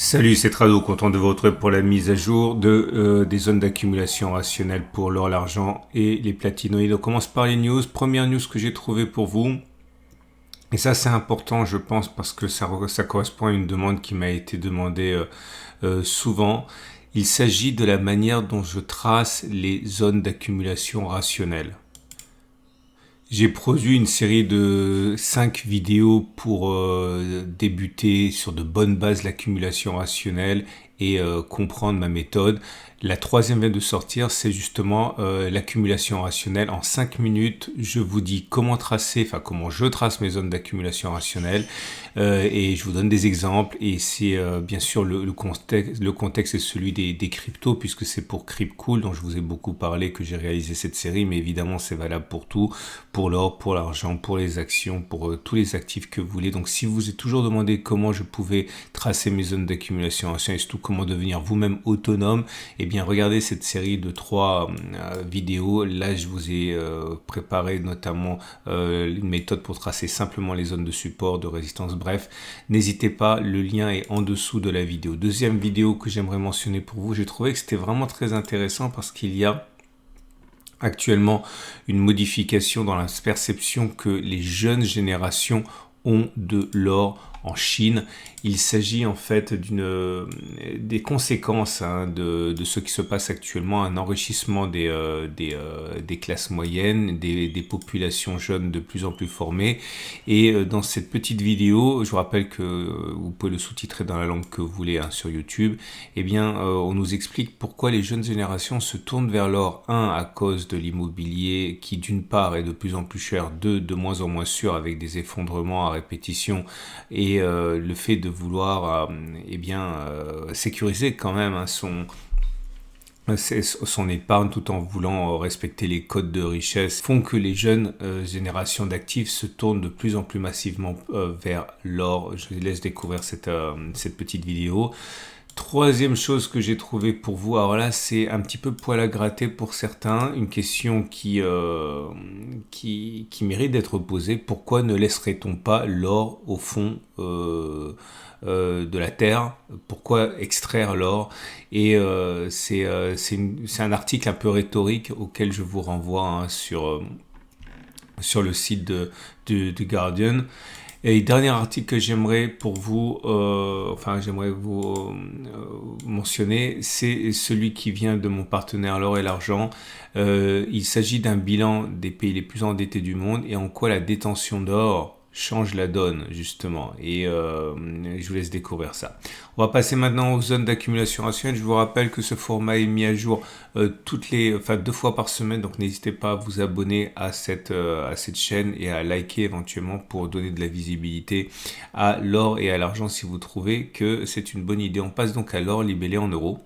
Salut, c'est Trado, content de vous retrouver pour la mise à jour des zones d'accumulation rationnelle pour l'or, l'argent et les platinoïdes. On commence par les news. Première news que j'ai trouvée pour vous. Et ça, c'est important, je pense, parce que ça correspond à une demande qui m'a été demandée souvent. Il s'agit de la manière dont je trace les zones d'accumulation rationnelle. J'ai produit une série de 5 vidéos pour débuter sur de bonnes bases l'accumulation rationnelle et comprendre ma méthode. La troisième vient de sortir, c'est justement l'accumulation rationnelle. En 5 minutes, je vous dis comment je trace mes zones d'accumulation rationnelle et je vous donne des exemples. Et c'est bien sûr le contexte est celui des cryptos puisque c'est pour Cryptcool dont je vous ai beaucoup parlé que j'ai réalisé cette série, mais évidemment c'est valable pour tout, pour l'or, pour l'argent, pour les actions, pour tous les actifs que vous voulez. Donc si vous vous êtes toujours demandé comment je pouvais tracer mes zones d'accumulation rationnelle et surtout comment devenir vous-même autonome, eh bien regardez cette série de 3 vidéos. Là je vous ai préparé notamment une méthode pour tracer simplement les zones de support, de résistance, bref, n'hésitez pas, le lien est en dessous de la vidéo. Deuxième vidéo que j'aimerais mentionner pour vous, j'ai trouvé que c'était vraiment très intéressant parce qu'il y a actuellement une modification dans la perception que les jeunes générations ont de l'or en Chine. Il s'agit en fait des conséquences de ce qui se passe actuellement, un enrichissement des classes moyennes, des populations jeunes de plus en plus formées. Et dans cette petite vidéo, je vous rappelle que vous pouvez le sous-titrer dans la langue que vous voulez sur YouTube, eh bien on nous explique pourquoi les jeunes générations se tournent vers l'or. À cause de l'immobilier qui d'une part est de plus en plus cher, de moins en moins sûr avec des effondrements à répétition et le fait de vouloir sécuriser quand même son épargne tout en voulant respecter les codes de richesse font que les jeunes générations d'actifs se tournent de plus en plus massivement vers l'or. Je les laisse découvrir cette petite vidéo. Troisième chose que j'ai trouvé pour vous, alors là c'est un petit peu poil à gratter pour certains, une question qui mérite d'être posée. Pourquoi ne laisserait-on pas l'or au fond de la terre? Pourquoi extraire l'or? Et c'est un article un peu rhétorique auquel je vous renvoie sur le site du Guardian. Et dernier article que j'aimerais vous mentionner, c'est celui qui vient de mon partenaire L'Or et l'Argent. Il s'agit d'un bilan des pays les plus endettés du monde et en quoi la détention d'or change la donne justement, et je vous laisse découvrir ça. On va passer maintenant aux zones d'accumulation rationnelle. Je vous rappelle que ce format est mis à jour 2 fois par semaine, donc n'hésitez pas à vous abonner à cette chaîne et à liker éventuellement pour donner de la visibilité à l'or et à l'argent si vous trouvez que c'est une bonne idée. On passe donc à l'or libellé en euros.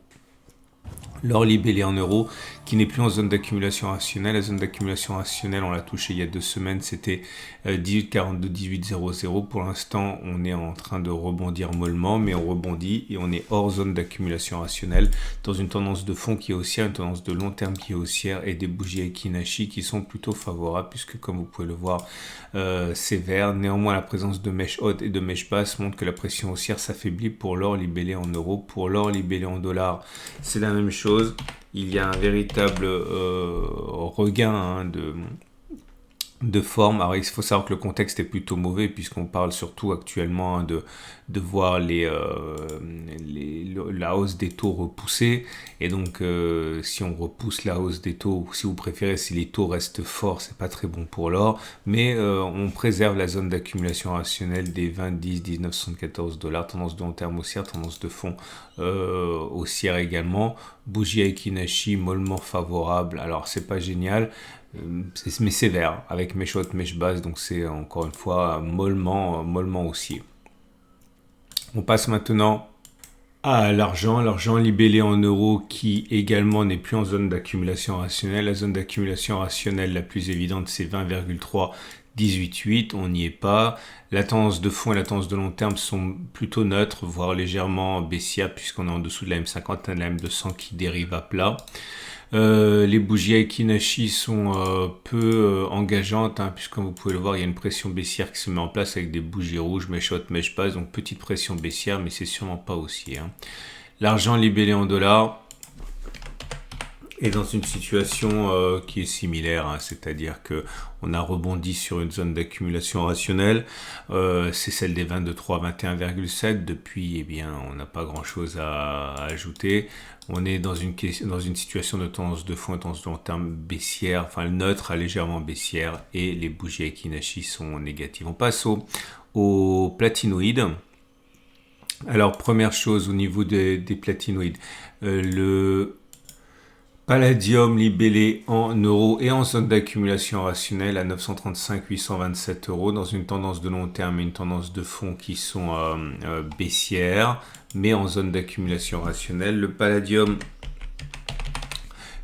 L'or libellé en euros qui n'est plus en zone d'accumulation rationnelle. La zone d'accumulation rationnelle, on l'a touché il y a 2 semaines, c'était 18,42, 18,00. Pour l'instant, on est en train de rebondir mollement, mais on rebondit et on est hors zone d'accumulation rationnelle dans une tendance de fond qui est haussière, une tendance de long terme qui est haussière et des bougies Aiki-Nashi qui sont plutôt favorables puisque comme vous pouvez le voir, c'est vert. Néanmoins, la présence de mèches hautes et de mèches basses montre que la pression haussière s'affaiblit pour l'or libellé en euros. Pour l'or libellé en dollars, c'est la même chose. Il y a un véritable regain de forme. Alors il faut savoir que le contexte est plutôt mauvais puisqu'on parle surtout actuellement de voir la hausse des taux repousser, et donc si on repousse la hausse des taux, ou si vous préférez, si les taux restent forts, c'est pas très bon pour l'or, mais on préserve la zone d'accumulation rationnelle des 20, 10, 19, 74 $, tendance de long terme haussière, tendance de fond haussière également, bougie Aiki-Nashi mollement favorable. Alors c'est pas génial, mais sévère avec mèche haute, mèche basse, donc c'est encore une fois mollement haussier. On passe maintenant à l'argent libellé en euros qui également n'est plus en zone d'accumulation rationnelle. La zone d'accumulation rationnelle la plus évidente, c'est 20,3, 18,8, on n'y est pas. La tendance de fond et la tendance de long terme sont plutôt neutres, voire légèrement baissières puisqu'on est en dessous de la M50 et de la M200 qui dérive à plat. Les bougies Aiki-Nashi sont peu engageantes, hein, puisque comme vous pouvez le voir, il y a une pression baissière qui se met en place avec des bougies rouges, mèche haute, mèche basse, donc petite pression baissière, mais c'est sûrement pas haussier. Hein. L'argent libellé en dollars est dans une situation qui est similaire, hein, c'est-à-dire que on a rebondi sur une zone d'accumulation rationnelle, c'est celle des 23 21,7. Depuis, eh bien, on n'a pas grand-chose à ajouter. On est dans une situation de tendance de fond, tendance de long terme baissière, enfin le neutre légèrement baissière, et les bougies Aiki-Nashi sont négatives. On passe au platinoïde. Alors, première chose au niveau des platinoïdes, le Palladium libellé en euros et en zone d'accumulation rationnelle à 935 827 euros dans une tendance de long terme et une tendance de fond qui sont baissières, mais en zone d'accumulation rationnelle. Le Palladium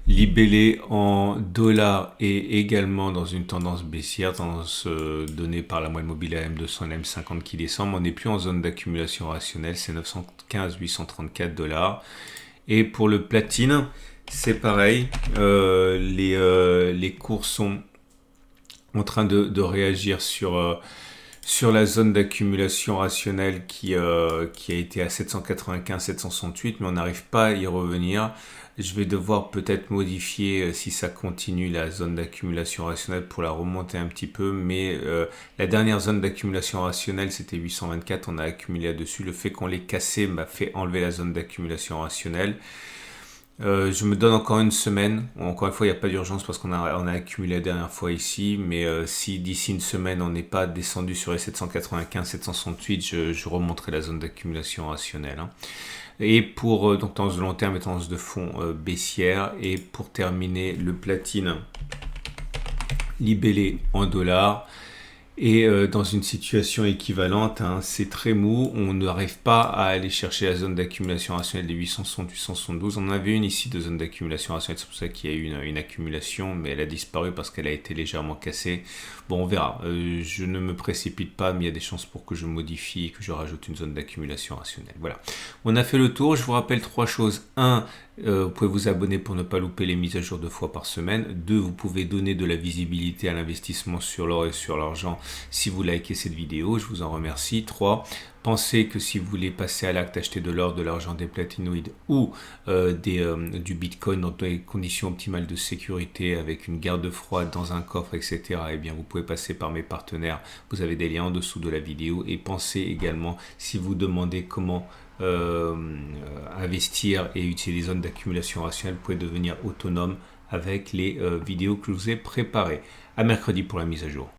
libellé en dollars et également dans une tendance baissière, tendance donnée par la moyenne mobile AM200 et l'M50 qui descend. On n'est plus en zone d'accumulation rationnelle, c'est 915 834 dollars. Et pour le platine, c'est pareil, les cours sont en train de réagir sur la zone d'accumulation rationnelle qui a été à 795-768, mais on n'arrive pas à y revenir. Je vais devoir peut-être modifier, si ça continue, la zone d'accumulation rationnelle pour la remonter un petit peu, mais la dernière zone d'accumulation rationnelle, c'était 824, on a accumulé là-dessus. Le fait qu'on l'ait cassé m'a fait enlever la zone d'accumulation rationnelle. Je me donne encore une semaine. Encore une fois, il n'y a pas d'urgence parce qu'on a accumulé la dernière fois ici. Mais si d'ici une semaine, on n'est pas descendu sur les 795-768, je remonterai la zone d'accumulation rationnelle. Hein. Et pour donc tendance de long terme et tendance de fond baissière. Et pour terminer, le platine libellé en dollars. Et dans une situation équivalente, hein, c'est très mou, on n'arrive pas à aller chercher la zone d'accumulation rationnelle des 860-872. On en avait une ici de zone d'accumulation rationnelle, c'est pour ça qu'il y a eu une accumulation, mais elle a disparu parce qu'elle a été légèrement cassée. Bon, on verra. Je ne me précipite pas, mais il y a des chances pour que je modifie et que je rajoute une zone d'accumulation rationnelle. Voilà. On a fait le tour. Je vous rappelle 3 choses. 1, vous pouvez vous abonner pour ne pas louper les mises à jour 2 fois par semaine. 2, vous pouvez donner de la visibilité à l'investissement sur l'or et sur l'argent si vous likez cette vidéo. Je vous en remercie. 3, pensez que si vous voulez passer à l'acte, acheter de l'or, de l'argent, des platinoïdes ou du bitcoin dans des conditions optimales de sécurité avec une garde froide dans un coffre, etc., eh bien, vous pouvez passer par mes partenaires. Vous avez des liens en dessous de la vidéo. Et pensez également, si vous demandez comment investir et utiliser les zones d'accumulation rationnelle, vous pouvez devenir autonome avec les vidéos que je vous ai préparées. À mercredi pour la mise à jour.